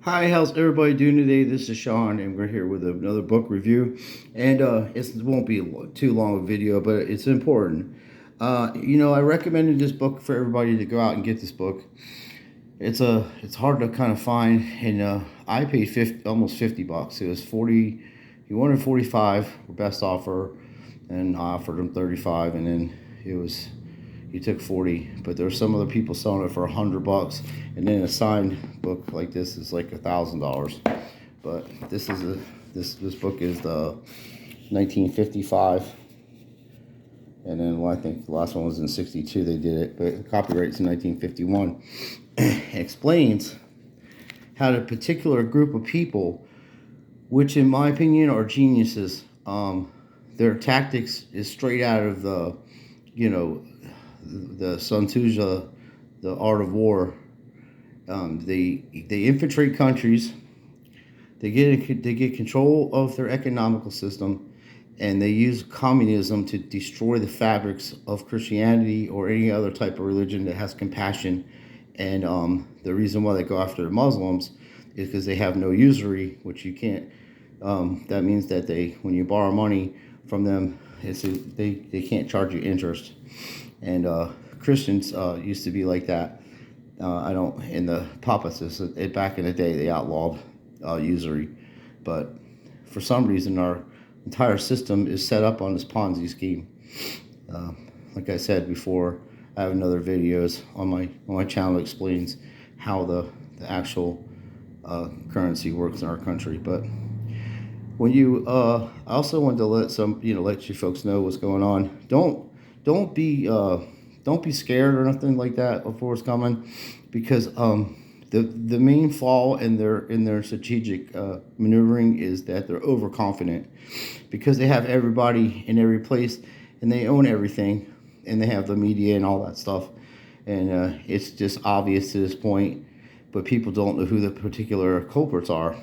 Hi, how's everybody doing today? This is Sean, and we're here with another book review. And it won't be too long a video, but it's important. I recommended this book for everybody to go out and get this book. It's hard to kind of find, and I paid almost $50. It was 40. He wanted 45 for best offer, and I offered him 35, and then he took 40. But there's some other people selling it for $100, and then a signed book like this is like $1,000. But this book is the 1955. And then I think the last one was in 62 they did it, but the copyright's in 1951. It explains how a particular group of people, which in my opinion are geniuses, their tactics is straight out of the Sun Tzu's The Art of War. They infiltrate countries, they get control of their economical system, and they use communism to destroy the fabrics of Christianity or any other type of religion that has compassion. And the reason why they go after the Muslims is because they have no usury, which you can't. That means that when you borrow money from them, they can't charge you interest. And Christians used to be like that. In the papacists, back in the day, they outlawed usury. But for some reason, our entire system is set up on this Ponzi scheme. Like I said before, I have another videos on my channel that explains how the actual currency works in our country. But when you, I also wanted to let you folks know what's going on. Don't be scared or nothing like that before it's coming, because the main flaw in their strategic maneuvering is that they're overconfident, because they have everybody in every place and they own everything, and they have the media and all that stuff, and it's just obvious to this point, but people don't know who the particular culprits are.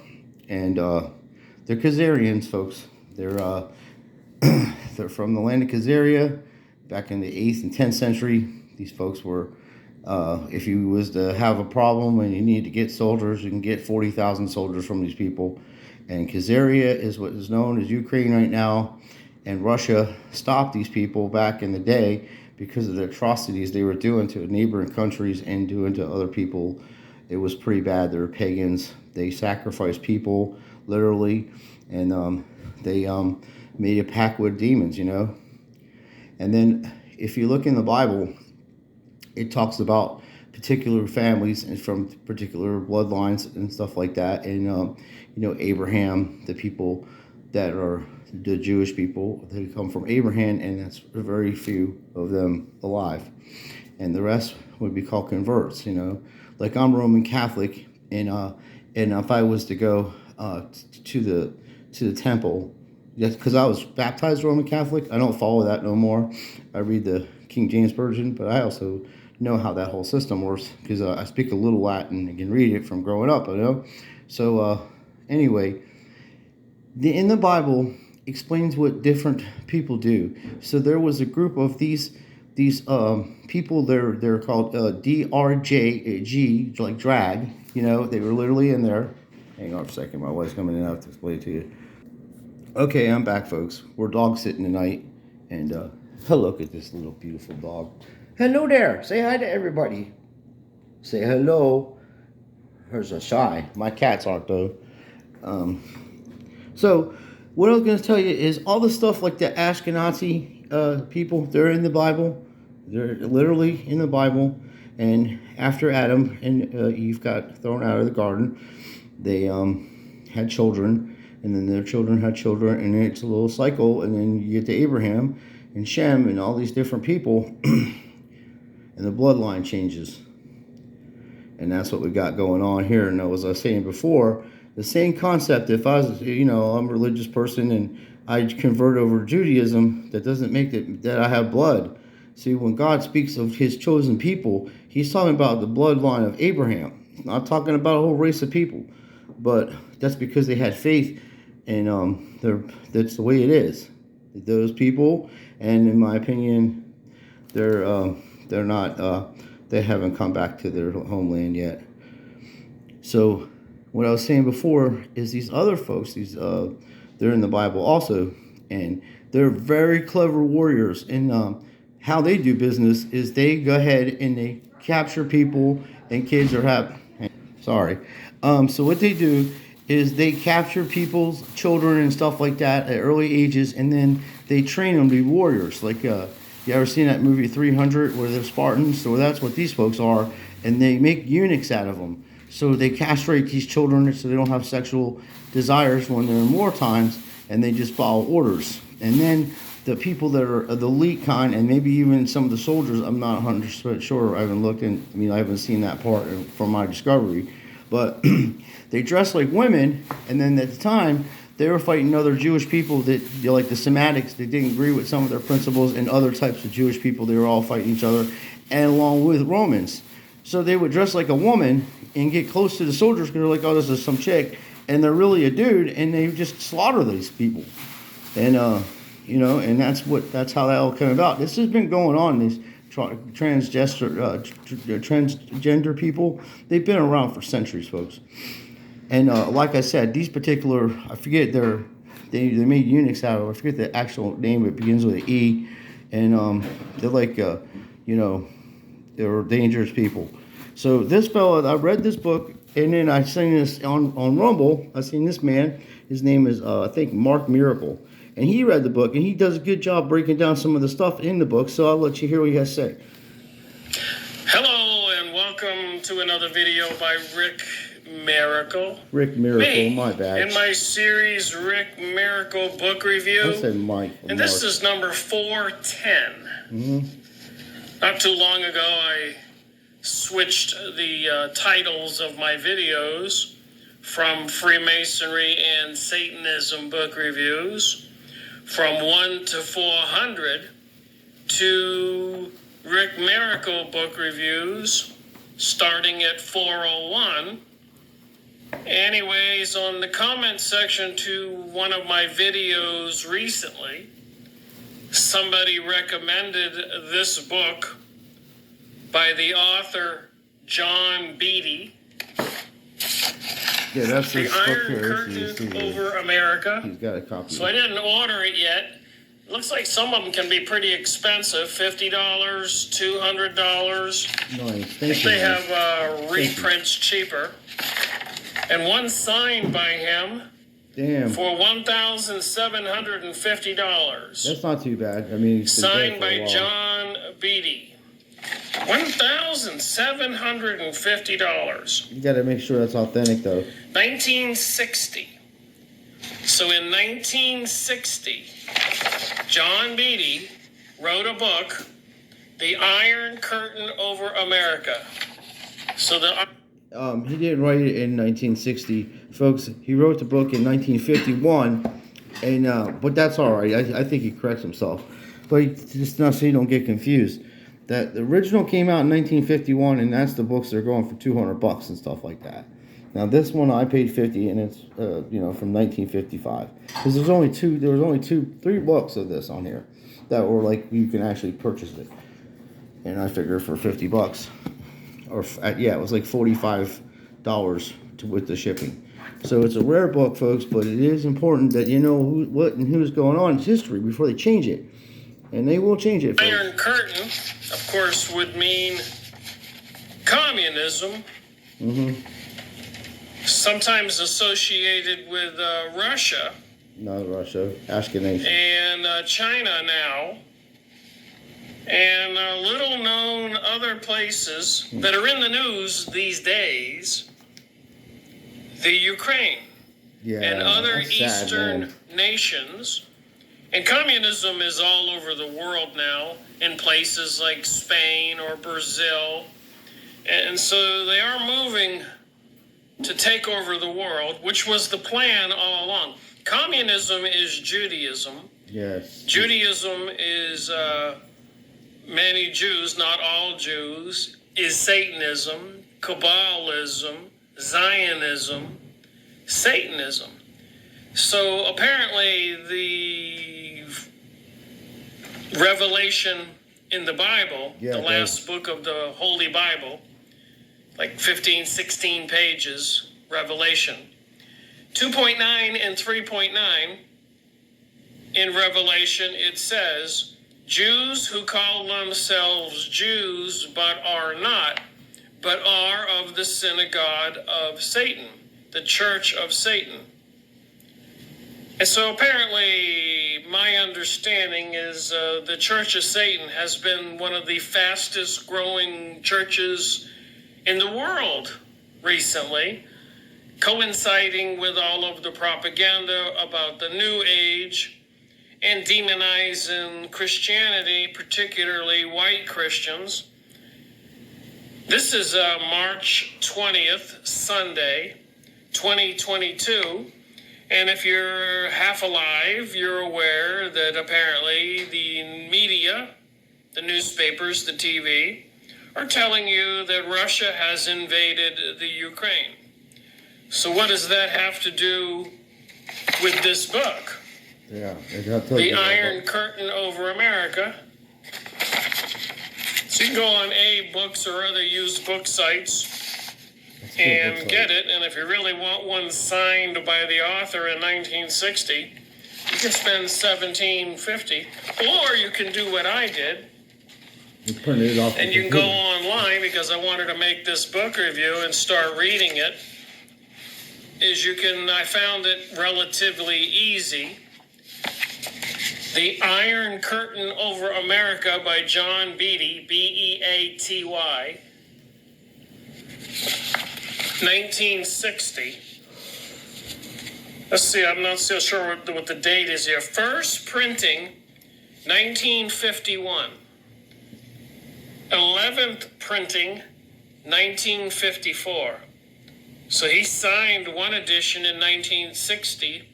And they're Khazarians, folks. They're they're from the land of Khazaria. Back in the 8th and 10th century, these folks were, if you was to have a problem and you need to get soldiers, you can get 40,000 soldiers from these people. And Khazaria is what is known as Ukraine right now. And Russia stopped these people back in the day because of the atrocities they were doing to neighboring countries and doing to other people. It was pretty bad. They were pagans. They sacrificed people, literally. And they made a pact with demons, And then if you look in the Bible, it talks about particular families and from particular bloodlines and stuff like that. And, Abraham, the people that are the Jewish people, they come from Abraham, and that's very few of them alive. And the rest would be called converts, Like I'm Roman Catholic, and if I was to go to the temple, yes, because I was baptized Roman Catholic. I don't follow that no more. I read the King James Version, but I also know how that whole system works, because I speak a little Latin and can read it from growing up, So anyway, in the Bible explains what different people do. So there was a group of these people. They're called DRJG, like drag. They were literally in there. Hang on for a second. My wife's coming in. I have to explain it to you. Okay, I'm back, folks. We're dog sitting tonight, and look at this little beautiful dog. Hello there. Say hi to everybody. Say hello. Hers are shy. My cats aren't, though. So what I was going to tell you is all the stuff like the Ashkenazi people, they're in the Bible. They're literally in the Bible. And after Adam and Eve got thrown out of the garden, they had children. And then their children had children, and it's a little cycle, and then you get to Abraham and Shem and all these different people, and the bloodline changes. And that's what we got going on here. And as I was saying before, the same concept, if I was, I'm a religious person and I convert over to Judaism, that doesn't make it that I have blood. See, when God speaks of his chosen people, he's talking about the bloodline of Abraham. He's not talking about a whole race of people. But that's because they had faith. And that's the way it is. Those people, and in my opinion, they're not. They haven't come back to their homeland yet. So what I was saying before is these other folks, they're in the Bible also, and they're very clever warriors. And how they do business is they go ahead and they capture people, and kids are sorry. So what they do is they capture people's children and stuff like that at early ages, and then they train them to be warriors. Like, you ever seen that movie 300 where they're Spartans? So that's what these folks are, and they make eunuchs out of them. So they castrate these children so they don't have sexual desires when they're in war times, and they just follow orders. And then the people that are the elite kind, and maybe even some of the soldiers, I'm not 100% sure. I haven't looked in. I mean, I haven't seen that part from my discovery. But they dress like women, and then at the time, they were fighting other Jewish people that, like the Semitics, that didn't agree with some of their principles, and other types of Jewish people. They were all fighting each other, and along with Romans. So they would dress like a woman and get close to the soldiers because they're like, oh, this is some chick, and they're really a dude, and they just slaughter these people. And and that's how that all came about. This has been going on. These transgender people, they've been around for centuries, folks. And like I said, these particular, I forget they made eunuchs out of. I forget the actual name. It begins with an E, and they're like they're dangerous people. So this fella, I read this book, and then I seen this on Rumble. I seen this man. His name is I think Mark Miracle. And he read the book, and he does a good job breaking down some of the stuff in the book, so I'll let you hear what he has to say. Hello, and welcome to another video by Rick Miracle. Rick Miracle, my bad. In my series, Rick Miracle Book Review. I said Mike. And this is number 410. Mm-hmm. Not too long ago, I switched the titles of my videos from Freemasonry and Satanism book reviews from 1 to 400 to Rick Miracle book reviews starting at 401. Anyways, on the comment section to one of my videos recently, somebody recommended this book by the author John Beaty. Yeah, that's The this book Iron here. Curtain Over America. He's got a copy. So I didn't order it yet. It looks like some of them can be pretty expensive, $50, $200. Nice. They have reprints cheaper. And one signed by him. Damn. For $1,750. That's not too bad. I mean, signed by John Beaty. $1,750. You got to make sure that's authentic, though. 1960. So in 1960, John Beaty wrote a book, The Iron Curtain Over America. So he didn't write it in 1960, folks. He wrote the book in 1951, and but that's all right. I think he corrects himself, but just not so you don't get confused. That the original came out in 1951, and that's the books that are going for $200 and stuff like that. Now this one I paid $50, and it's from 1955. Because there was only three books of this on here that were like you can actually purchase it, and I figured for $50, or it was like $45 with the shipping. So it's a rare book, folks, but it is important that you know what and who's going on in history before they change it. And they will change it. Iron Curtain, of course, would mean communism. Mm-hmm. Sometimes associated with Russia. Not Russia, Ashkenaz. And China now. And little known other places that are in the news these days. The Ukraine. Yeah, and other Eastern nations. And communism is all over the world now, in places like Spain or Brazil. And so they are moving to take over the world, which was the plan all along. Communism is Judaism. Yes. Judaism is many Jews, not all Jews, is Satanism, Kabbalism, Zionism, Satanism. So apparently the Revelation in the Bible, the last book of the Holy Bible, like 15, 16 pages, Revelation. 2.9 and 3.9 in Revelation, it says, Jews who call themselves Jews but are not, but are of the synagogue of Satan, the church of Satan. And so apparently my understanding is the Church of Satan has been one of the fastest growing churches in the world recently, coinciding with all of the propaganda about the New Age and demonizing Christianity, particularly white Christians. This is March 20th, Sunday, 2022. And if you're half alive, you're aware that apparently the media, the newspapers, the TV, are telling you that Russia has invaded the Ukraine. So what does that have to do with this book? Yeah, The Iron Curtain Over America. So you can go on A-Books or other used book sites and get it. And if you really want one signed by the author in 1960, you can spend $17.50. Or you can do what I did. You printed it off. And you can go online, because I wanted to make this book review and start reading it. I found it relatively easy. The Iron Curtain Over America by John Beaty, Beaty, 1960. Let's see, I'm not so sure what the date is here. First printing, 1951. 11th printing, 1954. So he signed one edition in 1960.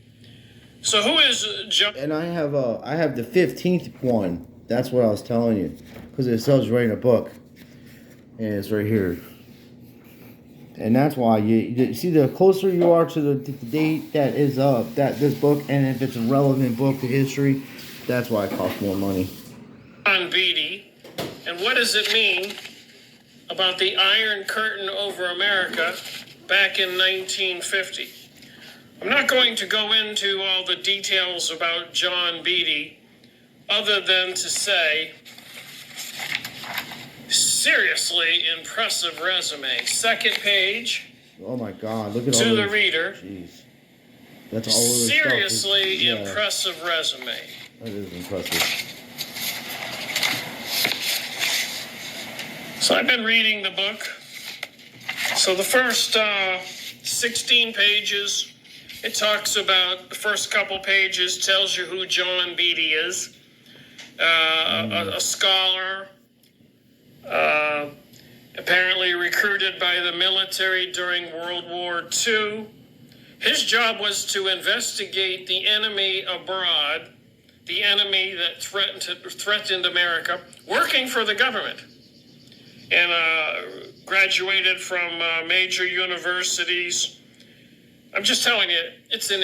So who is John? And I have the 15th one. That's what I was telling you, because it says right in a book, and it's right here. And that's why you see, the closer you are to the date that is that this book, and if it's a relevant book to history, that's why it costs more money. John Beaty, and what does it mean about the Iron Curtain over America back in 1950? I'm not going to go into all the details about John Beaty, other than to say, seriously impressive resume. Second page. Oh my God! Look at all to the reader. Jeez, that's all. Seriously impressive resume. That is impressive. So I've been reading the book. So the first 16 pages. It talks about, the first couple pages tells you who John Beaty is, a scholar, apparently recruited by the military during World War II. His job was to investigate the enemy abroad, the enemy that threatened America, working for the government, and graduated from major universities. I'm just telling you, it's an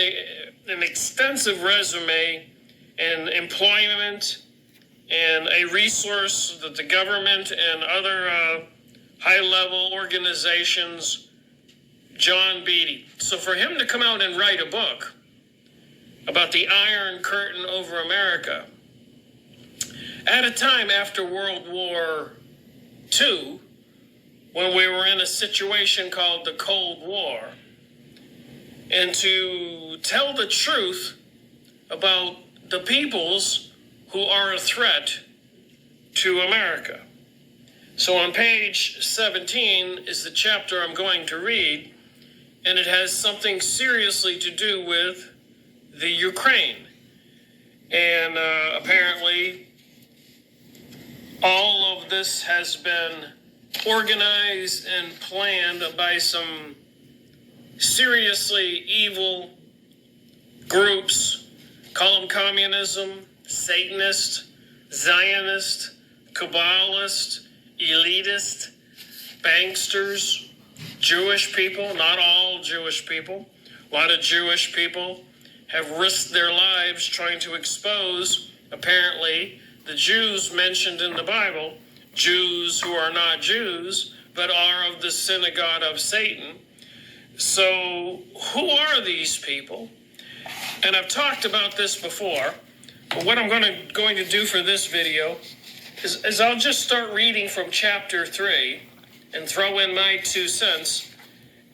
extensive resume and employment and a resource that the government and other high-level organizations, John Beaty. So for him to come out and write a book about the Iron Curtain over America at a time after World War II, when we were in a situation called the Cold War, and to tell the truth about the peoples who are a threat to America. So on page 17 is the chapter I'm going to read, and it has something seriously to do with the Ukraine. And apparently all of this has been organized and planned by some seriously evil groups. Call them communism, Satanist, Zionist, Kabbalist, elitist, banksters, Jewish people, not all Jewish people. A lot of Jewish people have risked their lives trying to expose, apparently, the Jews mentioned in the Bible, Jews who are not Jews, but are of the synagogue of Satan. So who are these people? And I've talked about this before, but what I'm going to do for this video is I'll just start reading from chapter 3 and throw in my 2 cents,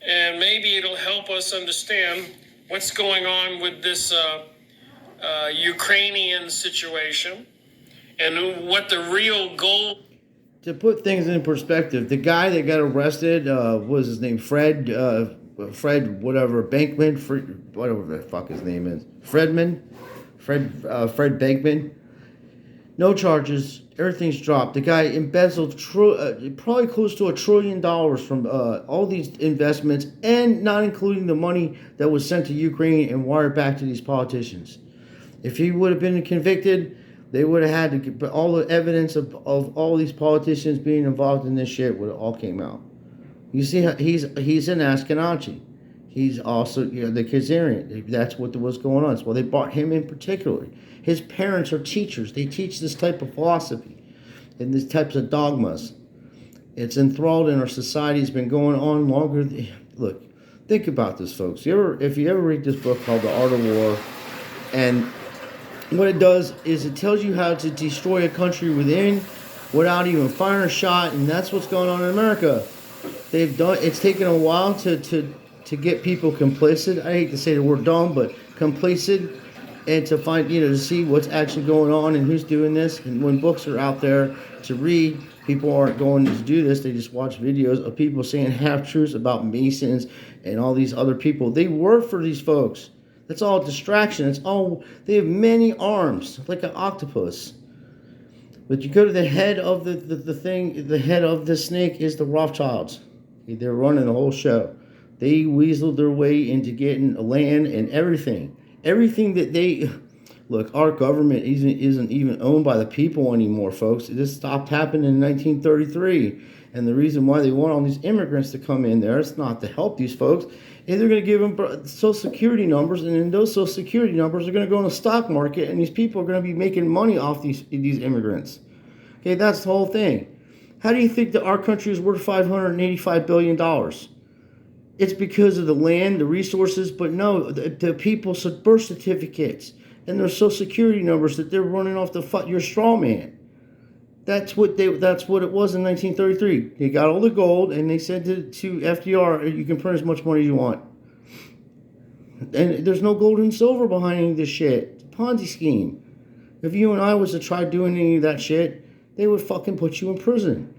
and maybe it'll help us understand what's going on with this Ukrainian situation and what the real goal. To put things in perspective, the guy that got arrested, what was his name? Fred whatever, Bankman, whatever the fuck his name is. Fred Bankman. No charges. Everything's dropped. The guy embezzled probably close to $1 trillion from all these investments, and not including the money that was sent to Ukraine and wired back to these politicians. If he would have been convicted, they would have had to get all the evidence of all these politicians being involved in this shit would have all came out. You see, he's an Ashkenazi. He's also the Khazarian. That's what was going on. That's why they brought him in particular. His parents are teachers. They teach this type of philosophy and these types of dogmas. It's enthralled in our society. It's been going on longer. Look, think about this, folks. If you ever read this book called The Art of War, and what it does is it tells you how to destroy a country within without even firing a shot, and that's what's going on in America. It's taken a while to get people complicit. I hate to say the word dumb, but complicit, and to find, to see what's actually going on and who's doing this. And when books are out there to read, people aren't going to do this. They just watch videos of people saying half-truths about Masons and all these other people. They work for these folks. That's all distraction. They have many arms, like an octopus. But you go to the head of the head of the snake is the Rothschilds. They're running the whole show. They weaseled their way into getting land and everything. Everything that look, our government isn't even owned by the people anymore, folks. This stopped happening in 1933. And the reason why they want all these immigrants to come in there, it's not to help these folks. And they're going to give them Social Security numbers, and then those Social Security numbers are going to go in the stock market, and these people are going to be making money off these immigrants. Okay, that's the whole thing. How do you think that our country is worth $585 billion? It's because of the land, the resources, but no, the people's birth certificates and their Social Security numbers that they're running off your straw man. That's what it was in 1933. They got all the gold, and they said to FDR, you can print as much money as you want. And there's no gold and silver behind any of this shit. It's a Ponzi scheme. If you and I was to try doing any of that shit, they would fucking put you in prison.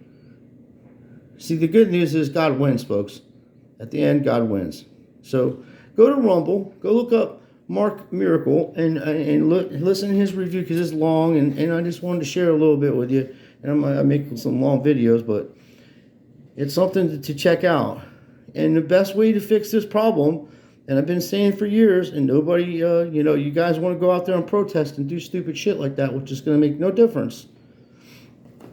See, the good news is God wins, folks. At the end, God wins. So go to Rumble, go look up Mark Miracle, and listen to his review, because it's long, and I just wanted to share a little bit with you. And I make some long videos, but it's something to check out. And the best way to fix this problem, and I've been saying for years, and nobody, you guys want to go out there and protest and do stupid shit like that, which is going to make no difference,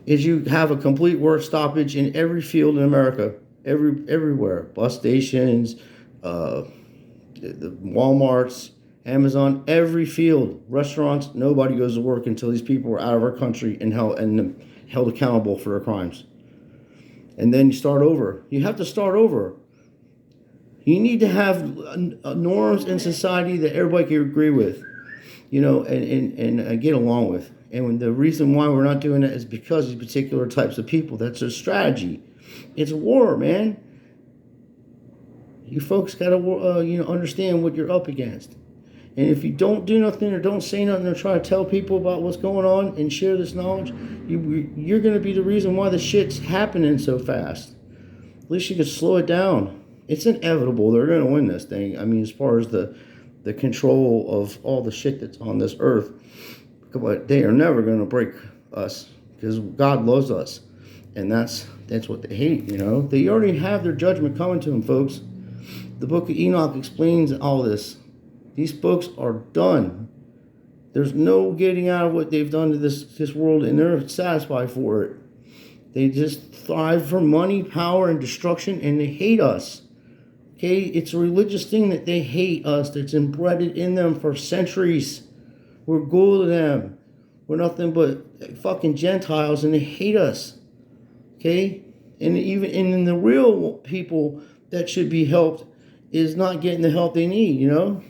is you have a complete work stoppage in every field in America, everywhere, bus stations, the Walmarts, Amazon, every field, restaurants. Nobody goes to work until these people are out of our country and held accountable for their crimes. And then you start over. You have to start over. You need to have norms in society that everybody can agree with, and get along with. And the reason why we're not doing that is because these particular types of people. That's their strategy. It's war, man. You folks got to, understand what you're up against. And if you don't do nothing or don't say nothing or try to tell people about what's going on and share this knowledge, you're going to be the reason why the shit's happening so fast. At least you can slow it down. It's inevitable. They're going to win this thing. I mean, as far as the control of all the shit that's on this earth, but they are never going to break us, because God loves us. And that's what they hate, They already have their judgment coming to them, folks. The book of Enoch explains all this. These folks are done. There's no getting out of what they've done to this world, and they're satisfied for it. They just thrive for money, power, and destruction, and they hate us. Okay? It's a religious thing that they hate us, that's embedded in them for centuries. We're cool to them. We're nothing but fucking Gentiles, and they hate us. Okay? And even in the real people that should be helped is not getting the help they need, you know?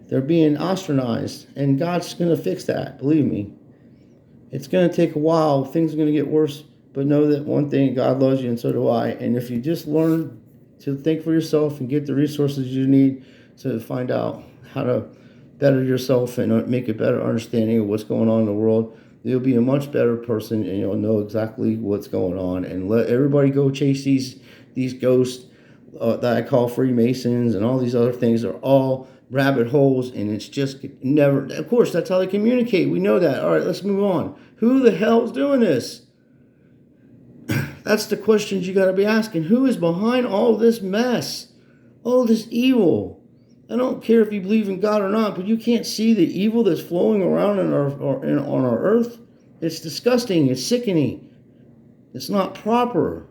They're being ostracized, and God's going to fix that, believe me. It's going to take a while. Things are going to get worse, but know that one thing, God loves you, and so do I. And if you just learn to think for yourself and get the resources you need to find out how to better yourself and make a better understanding of what's going on in the world, you'll be a much better person, and you'll know exactly what's going on. And let everybody go chase these ghosts that I call Freemasons and all these other things. Are all rabbit holes, and it's just never. Of course, that's how they communicate. We know that. All right, let's move on. Who the hell is doing this? That's the questions you got to be asking. Who is behind all this mess? All this evil? I don't care if you believe in God or not, but you can't see the evil that's flowing around on our earth. It's disgusting. It's sickening. It's not proper.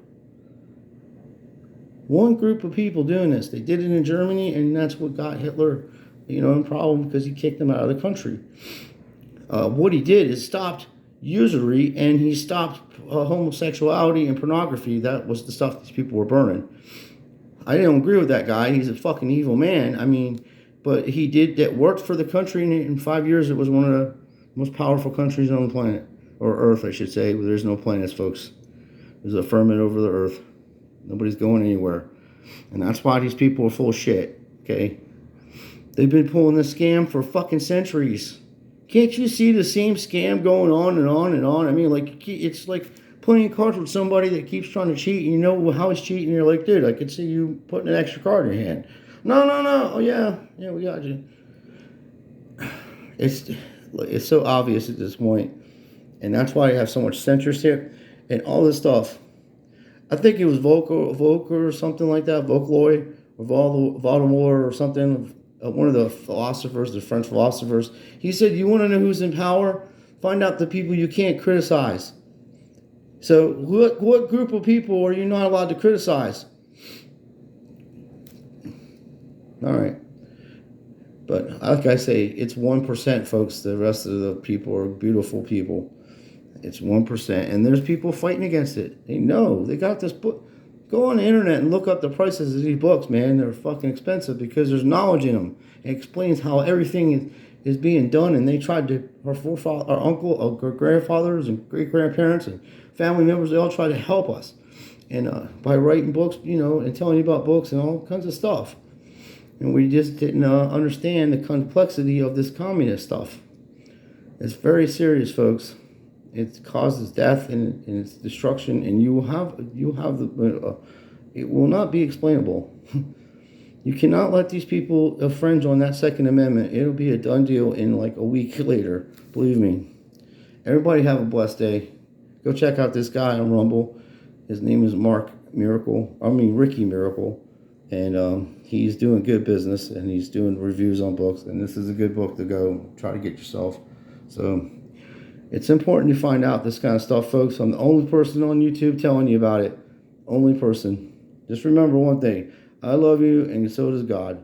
One group of people doing this. They did it in Germany, and that's what got Hitler, in problem, because he kicked them out of the country. What he did is stopped usury, and he stopped homosexuality and pornography. That was the stuff these people were burning. I didn't agree with that guy. He's a fucking evil man. I mean, but he did that, worked for the country, and in 5 years it was one of the most powerful countries on the planet, or Earth, I should say. There's no planets, folks. There's a firmament over the Earth. Nobody's going anywhere. And that's why these people are full of shit, okay? They've been pulling this scam for fucking centuries. Can't you see the same scam going on and on and on? I mean, like, it's like playing cards with somebody that keeps trying to cheat, and you know how he's cheating, and you're like, dude, I could see you putting an extra card in your hand. No. Oh, yeah, we got you. It's so obvious at this point. And that's why you have so much censorship and all this stuff. I think it was Volker or something like that, Volkloy or Voldemort or something. One of the philosophers, the French philosophers, he said, you want to know who's in power? Find out the people you can't criticize. So what group of people are you not allowed to criticize? All right. But like I say, it's 1%, folks. The rest of the people are beautiful people. It's 1%. And there's people fighting against it. They know. They got this book. Go on the internet and look up the prices of these books, man. They're fucking expensive because there's knowledge in them. It explains how everything is being done. And they tried to, our uncle, our grandfathers and great-grandparents and family members, they all tried to help us. And by writing books, and telling you about books and all kinds of stuff. And we just didn't understand the complexity of this communist stuff. It's very serious, folks. It causes death and it's destruction, and you will have the. It will not be explainable. You cannot let these people infringe on that Second Amendment. It'll be a done deal in like a week later. Believe me. Everybody have a blessed day. Go check out this guy on Rumble. His name is Ricky Miracle. And he's doing good business, and he's doing reviews on books. And this is a good book to go try to get yourself. So it's important to find out this kind of stuff, folks. I'm the only person on YouTube telling you about it. Only person. Just remember one thing. I love you, and so does God.